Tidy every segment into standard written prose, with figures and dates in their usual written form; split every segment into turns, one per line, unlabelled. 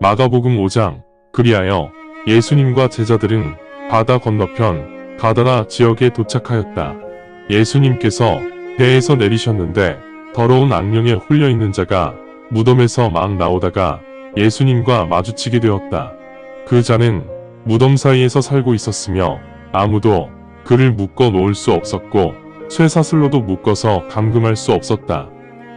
마가복음 5장. 그리하여 예수님과 제자들은 바다 건너편 가다라 지역에 도착하였다. 예수님께서 배에서 내리셨는데 더러운 악령에 홀려있는 자가 무덤에서 막 나오다가 예수님과 마주치게 되었다. 그 자는 무덤 사이에서 살고 있었으며 아무도 그를 묶어 놓을 수 없었고 쇠사슬로도 묶어서 감금할 수 없었다.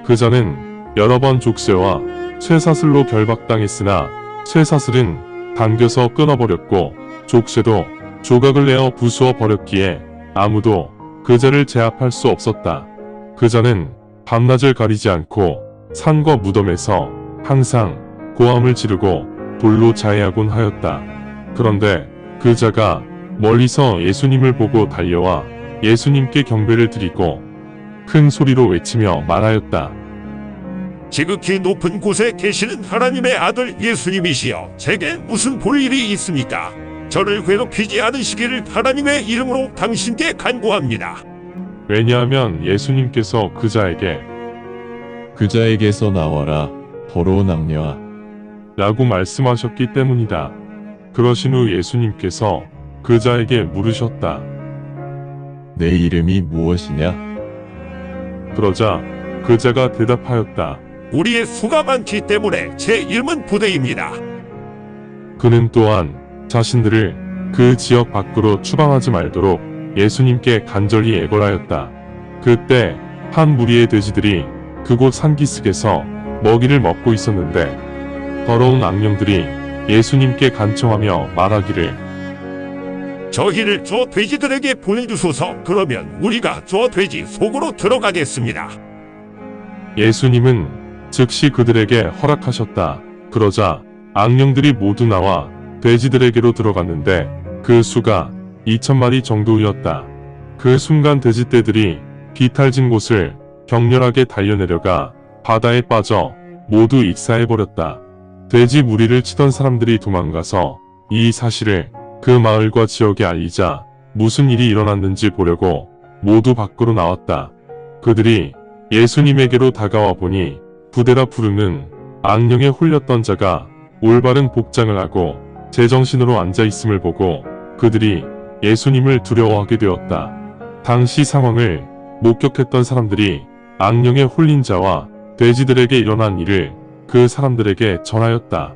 그 자는 여러 번 족쇄와 쇠사슬로 결박당했으나 쇠사슬은 당겨서 끊어버렸고 족쇄도 조각을 내어 부수어 버렸기에 아무도 그 자를 제압할 수 없었다. 그 자는 밤낮을 가리지 않고 산과 무덤에서 항상 고함을 지르고 돌로 자해하곤 하였다. 그런데 그 자가 멀리서 예수님을 보고 달려와 예수님께 경배를 드리고 큰 소리로 외치며 말하였다.
지극히 높은 곳에 계시는 하나님의 아들 예수님이시여, 제게 무슨 볼 일이 있습니까? 저를 괴롭히지 않으시기를 하나님의 이름으로 당신께 간구합니다.
왜냐하면 예수님께서 그 자에게서 나와라, 더러운 악녀아 라고 말씀하셨기 때문이다. 그러신 후 예수님께서 그 자에게 물으셨다.
내 이름이 무엇이냐?
그러자 그 자가 대답하였다.
우리의 수가 많기 때문에 제 이름은 부대입니다.
그는 또한 자신들을 그 지역 밖으로 추방하지 말도록 예수님께 간절히 애걸하였다. 그때 한 무리의 돼지들이 그곳 산기슭에서 먹이를 먹고 있었는데 더러운 악령들이 예수님께 간청하며 말하기를
저희를 저 돼지들에게 보내주소서. 그러면 우리가 저 돼지 속으로 들어가겠습니다.
예수님은 즉시 그들에게 허락하셨다. 그러자 악령들이 모두 나와 돼지들에게로 들어갔는데 그 수가 2,000마리 정도였다. 그 순간 돼지떼들이 비탈진 곳을 격렬하게 달려내려가 바다에 빠져 모두 익사해버렸다. 돼지 무리를 치던 사람들이 도망가서 이 사실을 그 마을과 지역에 알리자 무슨 일이 일어났는지 보려고 모두 밖으로 나왔다. 그들이 예수님에게로 다가와 보니 부대라 부르는 악령에 홀렸던 자가 올바른 복장을 하고 제정신으로 앉아있음을 보고 그들이 예수님을 두려워하게 되었다. 당시 상황을 목격했던 사람들이 악령에 홀린 자와 돼지들에게 일어난 일을 그 사람들에게 전하였다.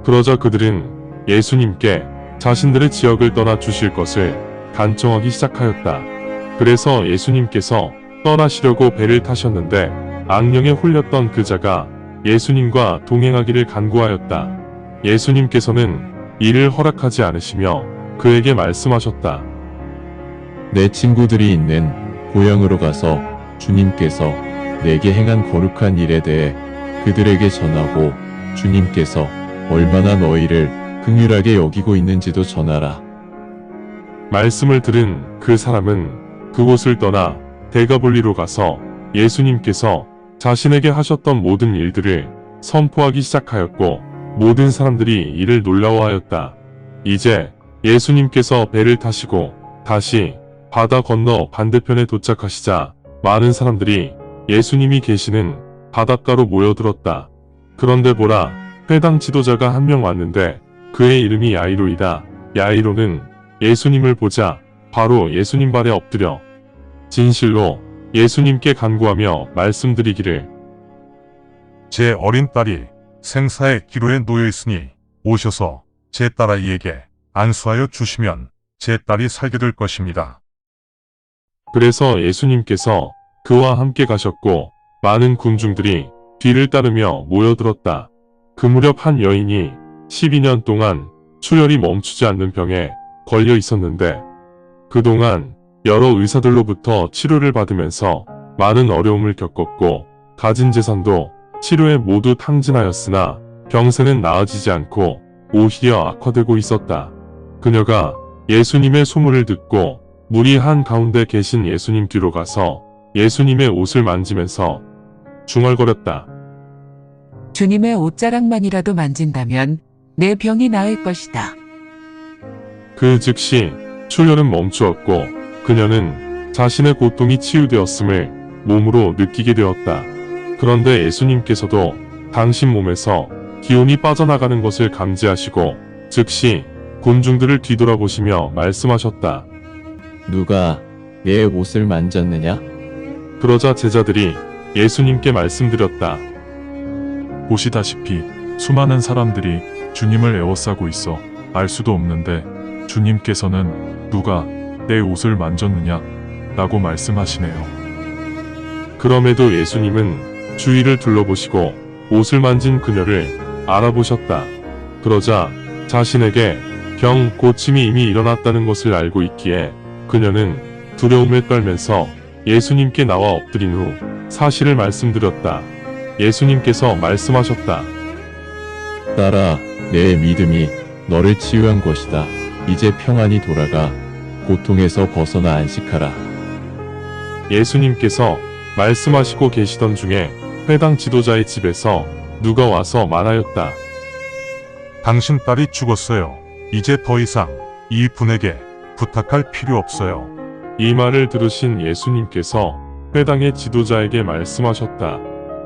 그러자 그들은 예수님께 자신들의 지역을 떠나 주실 것을 간청하기 시작하였다. 그래서 예수님께서 떠나시려고 배를 타셨는데 악령에 홀렸던 그 자가 예수님과 동행하기를 간구하였다. 예수님께서는 이를 허락하지 않으시며 그에게 말씀하셨다.
내 친구들이 있는 고향으로 가서 주님께서 내게 행한 거룩한 일에 대해 그들에게 전하고 주님께서 얼마나 너희를 긍휼하게 여기고 있는지도 전하라.
말씀을 들은 그 사람은 그곳을 떠나 데가볼리로 가서 예수님께서 자신에게 하셨던 모든 일들을 선포하기 시작하였고 모든 사람들이 이를 놀라워하였다. 이제 예수님께서 배를 타시고 다시 바다 건너 반대편에 도착하시자 많은 사람들이 예수님이 계시는 바닷가로 모여들었다. 그런데 보라, 회당 지도자가 한 명 왔는데 그의 이름이 야이로이다. 야이로는 예수님을 보자 바로 예수님 발에 엎드려 진실로 예수님께 간구하며 말씀드리기를
제 어린 딸이 생사의 기로에 놓여 있으니 오셔서 제 딸아이에게 안수하여 주시면 제 딸이 살게 될 것입니다.
그래서 예수님께서 그와 함께 가셨고 많은 군중들이 뒤를 따르며 모여들었다. 그 무렵 한 여인이 12년 동안 출혈이 멈추지 않는 병에 걸려 있었는데 그동안 여러 의사들로부터 치료를 받으면서 많은 어려움을 겪었고 가진 재산도 치료에 모두 탕진하였으나 병세는 나아지지 않고 오히려 악화되고 있었다. 그녀가 예수님의 소문을 듣고 무리 한가운데 계신 예수님 뒤로 가서 예수님의 옷을 만지면서 중얼거렸다.
주님의 옷자락만이라도 만진다면 내 병이 나을 것이다.
그 즉시 출혈은 멈추었고 그녀는 자신의 고통이 치유되었음을 몸으로 느끼게 되었다. 그런데 예수님께서도 당신 몸에서 기운이 빠져나가는 것을 감지하시고 즉시 군중들을 뒤돌아보시며 말씀하셨다.
누가 내 옷을 만졌느냐?
그러자 제자들이 예수님께 말씀드렸다.
보시다시피 수많은 사람들이 주님을 에워싸고 있어 알 수도 없는데 주님께서는 누가 내 옷을 만졌느냐? 라고 말씀하시네요.
그럼에도 예수님은 주위를 둘러보시고 옷을 만진 그녀를 알아보셨다. 그러자 자신에게 병 고침이 이미 일어났다는 것을 알고 있기에 그녀는 두려움에 떨면서 예수님께 나와 엎드린 후 사실을 말씀드렸다. 예수님께서 말씀하셨다.
딸아, 내 믿음이 너를 치유한 것이다. 이제 평안히 돌아가 고통에서 벗어나 안식하라.
예수님께서 말씀하시고 계시던 중에 회당 지도자의 집에서 누가 와서 말하였다.
당신 딸이 죽었어요. 이제 더 이상 이 분에게 부탁할 필요 없어요.
이 말을 들으신 예수님께서 회당의 지도자에게 말씀하셨다.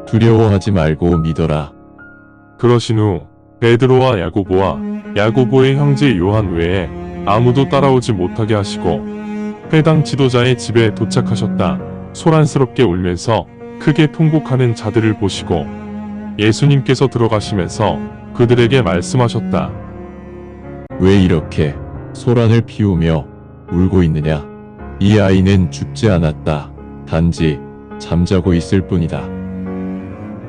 두려워하지 말고 믿어라.
그러신 후 베드로와 야고보의 형제 요한 외에 아무도 따라오지 못하게 하시고 회당 지도자의 집에 도착하셨다. 소란스럽게 울면서 크게 통곡하는 자들을 보시고 예수님께서 들어가시면서 그들에게 말씀하셨다.
왜 이렇게 소란을 피우며 울고 있느냐? 이 아이는 죽지 않았다. 단지 잠자고 있을 뿐이다.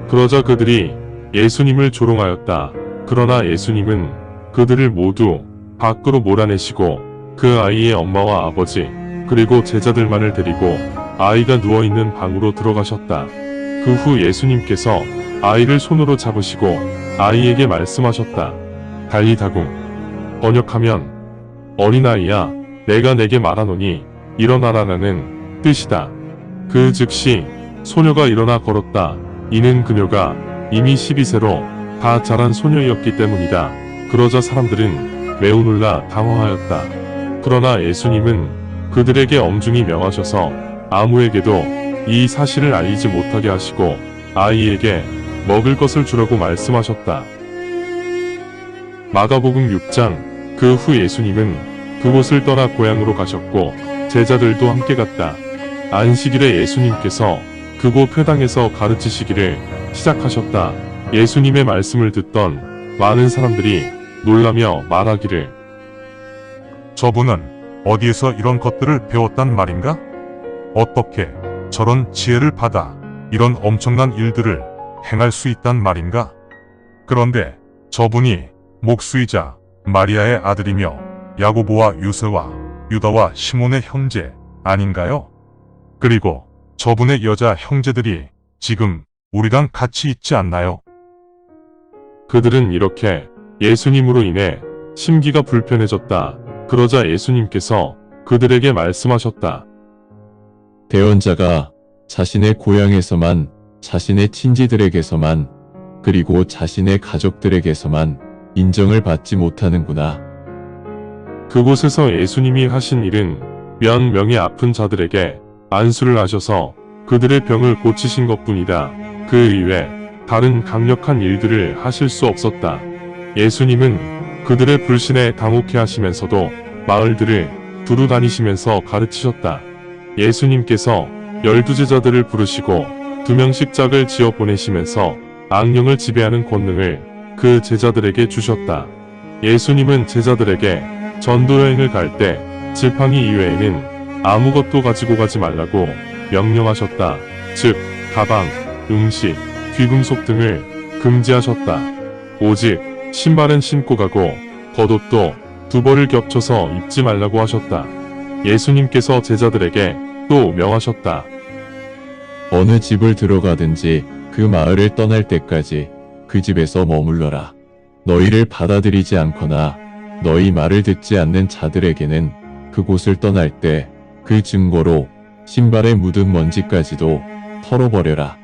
그러자 그들이 예수님을 조롱하였다. 그러나 예수님은 그들을 모두 밖으로 몰아내시고 그 아이의 엄마와 아버지 그리고 제자들만을 데리고 아이가 누워있는 방으로 들어가셨다. 그 후 예수님께서 아이를 손으로 잡으시고 아이에게 말씀하셨다. 달리다궁. 번역하면 어린아이야 내가 내게 말하노니 일어나라라는 뜻이다. 그 즉시 소녀가 일어나 걸었다. 이는 그녀가 이미 12세로 다 자란 소녀였기 때문이다. 그러자 사람들은 매우 놀라 당황하였다. 그러나 예수님은 그들에게 엄중히 명하셔서 아무에게도 이 사실을 알리지 못하게 하시고 아이에게 먹을 것을 주라고 말씀하셨다. 마가복음 6장. 그 후 예수님은 그곳을 떠나 고향으로 가셨고 제자들도 함께 갔다. 안식일에 예수님께서 그곳 회당에서 가르치시기를 시작하셨다. 예수님의 말씀을 듣던 많은 사람들이 놀라며 말하기를
저분은 어디에서 이런 것들을 배웠단 말인가? 어떻게 저런 지혜를 받아 이런 엄청난 일들을 행할 수 있단 말인가? 그런데 저분이 목수이자 마리아의 아들이며 야고보와 유세와 유다와 시몬의 형제 아닌가요? 그리고 저분의 여자 형제들이 지금 우리랑 같이 있지 않나요?
그들은 이렇게 예수님으로 인해 심기가 불편해졌다. 그러자 예수님께서 그들에게 말씀하셨다.
대언자가 자신의 고향에서만, 자신의 친지들에게서만, 그리고 자신의 가족들에게서만 인정을 받지 못하는구나.
그곳에서 예수님이 하신 일은 몇 명의 아픈 자들에게 안수를 하셔서 그들의 병을 고치신 것뿐이다. 그 이외 다른 강력한 일들을 하실 수 없었다. 예수님은 그들의 불신에 당혹해 하시면서도 마을들을 두루 다니시면서 가르치셨다. 예수님께서 12제자들을 부르시고 2명씩 짝을 지어 보내시면서 악령을 지배하는 권능을 그 제자들에게 주셨다. 예수님은 제자들에게 전도여행을 갈 때 지팡이 이외에는 아무것도 가지고 가지 말라고 명령하셨다. 즉 가방, 음식, 귀금속 등을 금지하셨다. 오직 신발은 신고 가고 겉옷도 2벌을 겹쳐서 입지 말라고 하셨다. 예수님께서 제자들에게 또 명하셨다.
어느 집을 들어가든지 그 마을을 떠날 때까지 그 집에서 머물러라. 너희를 받아들이지 않거나 너희 말을 듣지 않는 자들에게는 그곳을 떠날 때 그 증거로 신발에 묻은 먼지까지도 털어버려라.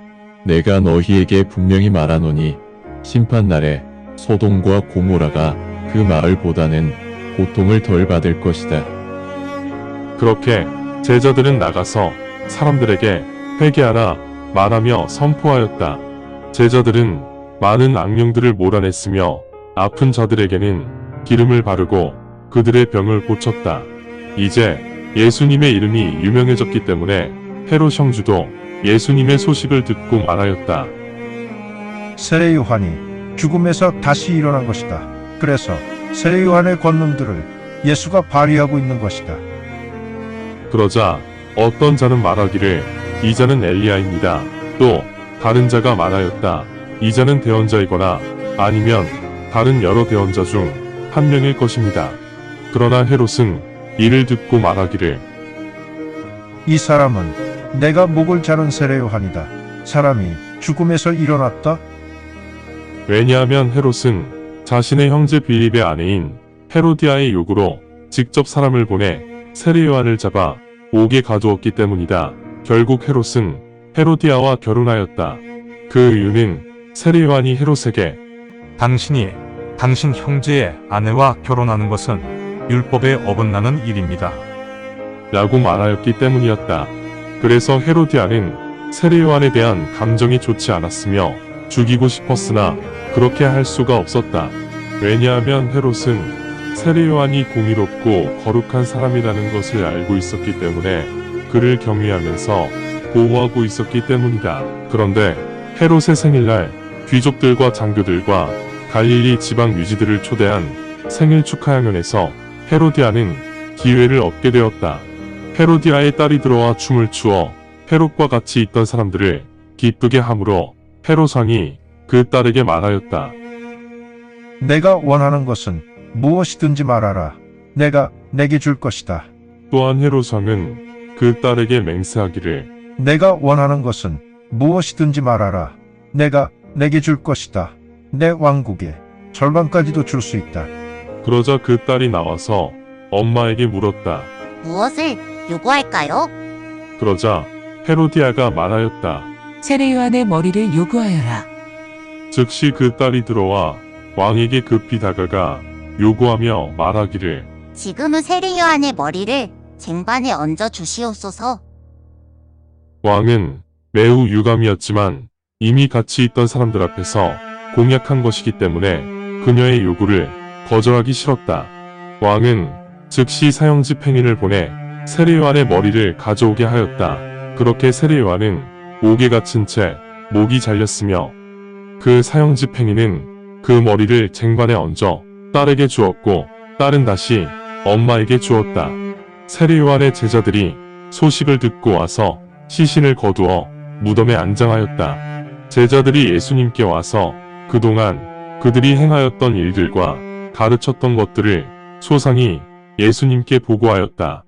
내가 너희에게 분명히 말하노니 심판날에 소돔과 고모라가 그 마을보다는 고통을 덜 받을 것이다.
그렇게 제자들은 나가서 사람들에게 회개하라 말하며 선포하였다. 제자들은 많은 악령들을 몰아냈으며 아픈 자들에게는 기름을 바르고 그들의 병을 고쳤다. 이제 예수님의 이름이 유명해졌기 때문에 헤롯 형주도 예수님의 소식을 듣고 말하였다.
세례 요한이 죽음에서 다시 일어난 것이다. 그래서 세례 요한의 권능들을 예수가 발휘하고 있는 것이다.
그러자 어떤 자는 말하기를 이 자는 엘리야입니다. 또 다른 자가 말하였다. 이 자는 대언자이거나 아니면 다른 여러 대언자 중 한 명일 것입니다. 그러나 헤롯은 이를 듣고 말하기를
이 사람은 내가 목을 자른 세례 요한이다. 사람이 죽음에서 일어났다.
왜냐하면 헤롯은 자신의 형제 빌립의 아내인 헤로디아의 요구로 직접 사람을 보내 세례 요한을 잡아 옥에 가두었기 때문이다. 결국 헤롯은 헤로디아와 결혼하였다. 그 이유는 세례 요한이 헤롯에게
당신이 당신 형제의 아내와 결혼하는 것은 율법에 어긋나는 일입니다.
라고 말하였기 때문이었다. 그래서 헤로디아는 세례 요한에 대한 감정이 좋지 않았으며 죽이고 싶었으나 그렇게 할 수가 없었다. 왜냐하면 헤롯은 세례 요한이 공의롭고 거룩한 사람이라는 것을 알고 있었기 때문에 그를 경외하면서 보호하고 있었기 때문이다. 그런데 헤롯의 생일날 귀족들과 장교들과 갈릴리 지방 유지들을 초대한 생일 축하양연에서 헤로디아는 기회를 얻게 되었다. 헤로디아의 딸이 들어와 춤을 추어 헤롯과 같이 있던 사람들을 기쁘게 함으로 헤롯 왕이 그 딸에게 말하였다.
내가 원하는 것은 무엇이든지 말하라. 내가 내게 줄 것이다.
또한 헤롯 왕은 그 딸에게 맹세하기를
내가 원하는 것은 무엇이든지 말하라. 내가 내게 줄 것이다. 내 왕국의 절반까지도 줄 수 있다.
그러자 그 딸이 나와서 엄마에게 물었다.
무엇을 요구할까요?
그러자 헤로디아가 말하였다.
세례 요한의 머리를 요구하여라.
즉시 그 딸이 들어와 왕에게 급히 다가가 요구하며 말하기를
지금은 세례 요한의 머리를 쟁반에 얹어 주시옵소서.
왕은 매우 유감이었지만 이미 같이 있던 사람들 앞에서 공약한 것이기 때문에 그녀의 요구를 거절하기 싫었다. 왕은 즉시 사형집 행인을 보내 세례 요한의 머리를 가져오게 하였다. 그렇게 세례 요한은 옥에 갇힌 채 목이 잘렸으며 그 사형집 행인은 그 머리를 쟁반에 얹어 딸에게 주었고 딸은 다시 엄마에게 주었다. 세례 요한의 제자들이 소식을 듣고 와서 시신을 거두어 무덤에 안장하였다. 제자들이 예수님께 와서 그동안 그들이 행하였던 일들과 가르쳤던 것들을 소상히 예수님께 보고하였다.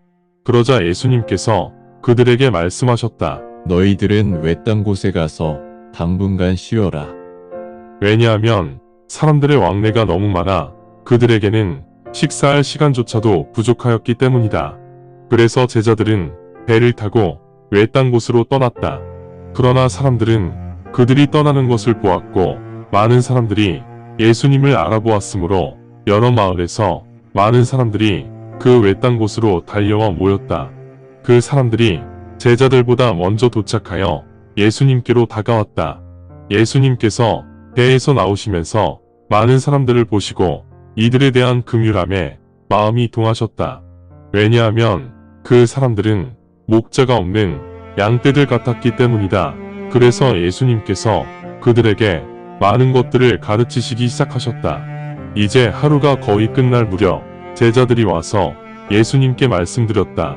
그러자 예수님께서 그들에게 말씀하셨다.
너희들은 외딴 곳에 가서 당분간 쉬어라.
왜냐하면 사람들의 왕래가 너무 많아 그들에게는 식사할 시간조차도 부족하였기 때문이다. 그래서 제자들은 배를 타고 외딴 곳으로 떠났다. 그러나 사람들은 그들이 떠나는 것을 보았고 많은 사람들이 예수님을 알아보았으므로 여러 마을에서 많은 사람들이 그 외딴 곳으로 달려와 모였다. 그 사람들이 제자들보다 먼저 도착하여 예수님께로 다가왔다. 예수님께서 배에서 나오시면서 많은 사람들을 보시고 이들에 대한 긍휼함에 마음이 동하셨다. 왜냐하면 그 사람들은 목자가 없는 양떼들 같았기 때문이다. 그래서 예수님께서 그들에게 많은 것들을 가르치시기 시작하셨다. 이제 하루가 거의 끝날 무렵 제자들이 와서 예수님께 말씀드렸다.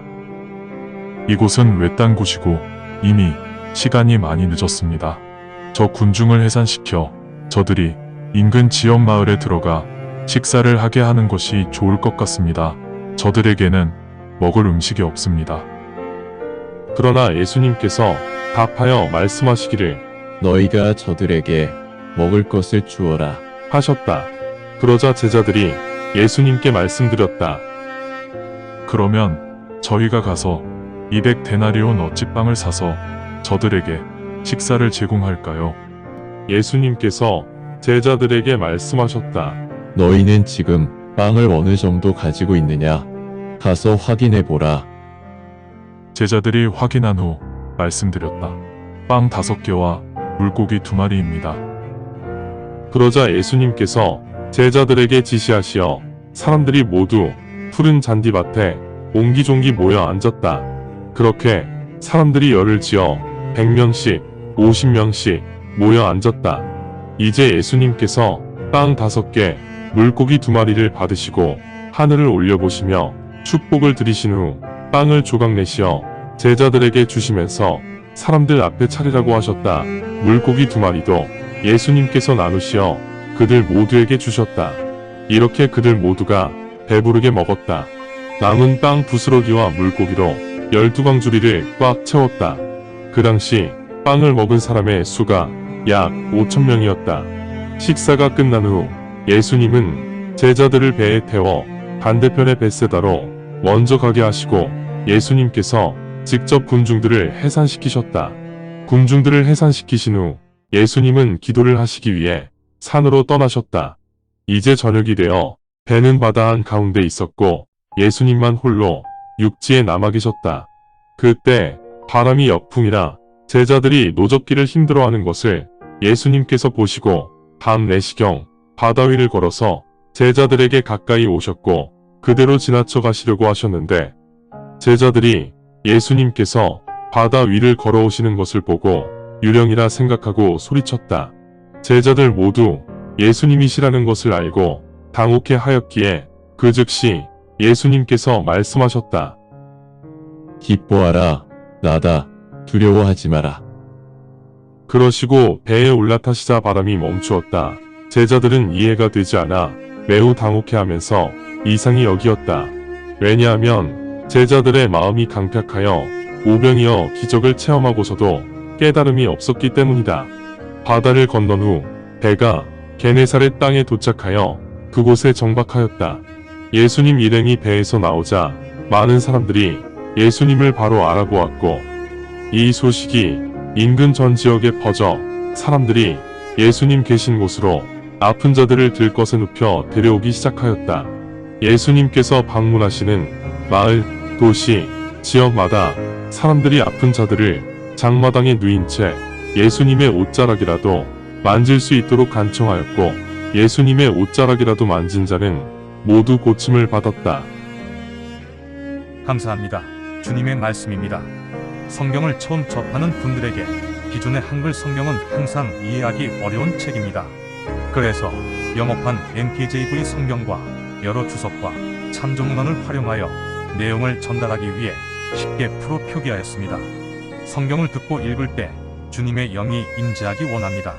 이곳은 외딴 곳이고 이미 시간이 많이 늦었습니다. 저 군중을 해산시켜 저들이 인근 지역 마을에 들어가 식사를 하게 하는 것이 좋을 것 같습니다. 저들에게는 먹을 음식이 없습니다.
그러나 예수님께서 답하여 말씀하시기를
너희가 저들에게 먹을 것을 주어라.
하셨다. 그러자 제자들이 예수님께 말씀드렸다.
그러면 저희가 가서 200데나리온 어치빵을 사서 저들에게 식사를 제공할까요?
예수님께서 제자들에게 말씀하셨다.
너희는 지금 빵을 어느 정도 가지고 있느냐? 가서 확인해 보라.
제자들이 확인한 후 말씀드렸다. 빵 5개와 물고기 2마리입니다.
그러자 예수님께서 제자들에게 지시하시어 사람들이 모두 푸른 잔디밭에 옹기종기 모여 앉았다. 그렇게 사람들이 열을 지어 100명씩, 50명씩 모여 앉았다. 이제 예수님께서 빵 5개, 물고기 2마리를 받으시고 하늘을 올려보시며 축복을 드리신 후 빵을 조각 내시어 제자들에게 주시면서 사람들 앞에 차리라고 하셨다. 물고기 2마리도 예수님께서 나누시어 그들 모두에게 주셨다. 이렇게 그들 모두가 배부르게 먹었다. 남은 빵 부스러기와 물고기로 12광주리를 꽉 채웠다. 그 당시 빵을 먹은 사람의 수가 약 5,000명이었다. 식사가 끝난 후 예수님은 제자들을 배에 태워 반대편의 벳세다로 먼저 가게 하시고 예수님께서 직접 군중들을 해산시키셨다. 군중들을 해산시키신 후 예수님은 기도를 하시기 위해 산으로 떠나셨다. 이제 저녁이 되어 배는 바다 한가운데 있었고 예수님만 홀로 육지에 남아 계셨다. 그때 바람이 역풍이라 제자들이 노젓기를 힘들어하는 것을 예수님께서 보시고 밤 4시경 바다 위를 걸어서 제자들에게 가까이 오셨고 그대로 지나쳐 가시려고 하셨는데 제자들이 예수님께서 바다 위를 걸어오시는 것을 보고 유령이라 생각하고 소리쳤다. 제자들 모두 예수님이시라는 것을 알고 당혹해 하였기에 그 즉시 예수님께서 말씀하셨다.
기뻐하라. 나다. 두려워하지 마라.
그러시고 배에 올라타시자 바람이 멈추었다. 제자들은 이해가 되지 않아 매우 당혹해하면서 이상히 여기었다. 왜냐하면 제자들의 마음이 강팍하여 오병이어 기적을 체험하고서도 깨달음이 없었기 때문이다. 바다를 건넌 후 배가 게네사렛 땅에 도착하여 그곳에 정박하였다. 예수님 일행이 배에서 나오자 많은 사람들이 예수님을 바로 알아보았고 이 소식이 인근 전 지역에 퍼져 사람들이 예수님 계신 곳으로 아픈 자들을 들것에 눕혀 데려오기 시작하였다. 예수님께서 방문하시는 마을, 도시, 지역마다 사람들이 아픈 자들을 장마당에 누인 채 예수님의 옷자락이라도 만질 수 있도록 간청하였고 예수님의 옷자락이라도 만진 자는 모두 고침을 받았다.
감사합니다. 주님의 말씀입니다. 성경을 처음 접하는 분들에게 기존의 한글 성경은 항상 이해하기 어려운 책입니다. 그래서 영어판 NKJV 성경과 여러 주석과 참조문헌을 활용하여 내용을 전달하기 위해 쉽게 풀어 표기하였습니다. 성경을 듣고 읽을 때 주님의 영이 임재하기 원합니다.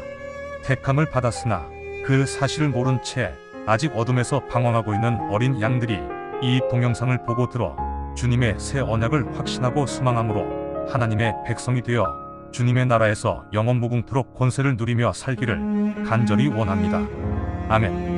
택함을 받았으나 그 사실을 모른 채 아직 어둠에서 방황하고 있는 어린 양들이 이 동영상을 보고 들어 주님의 새 언약을 확신하고 소망함으로 하나님의 백성이 되어 주님의 나라에서 영원 무궁토록 권세를 누리며 살기를 간절히 원합니다. 아멘.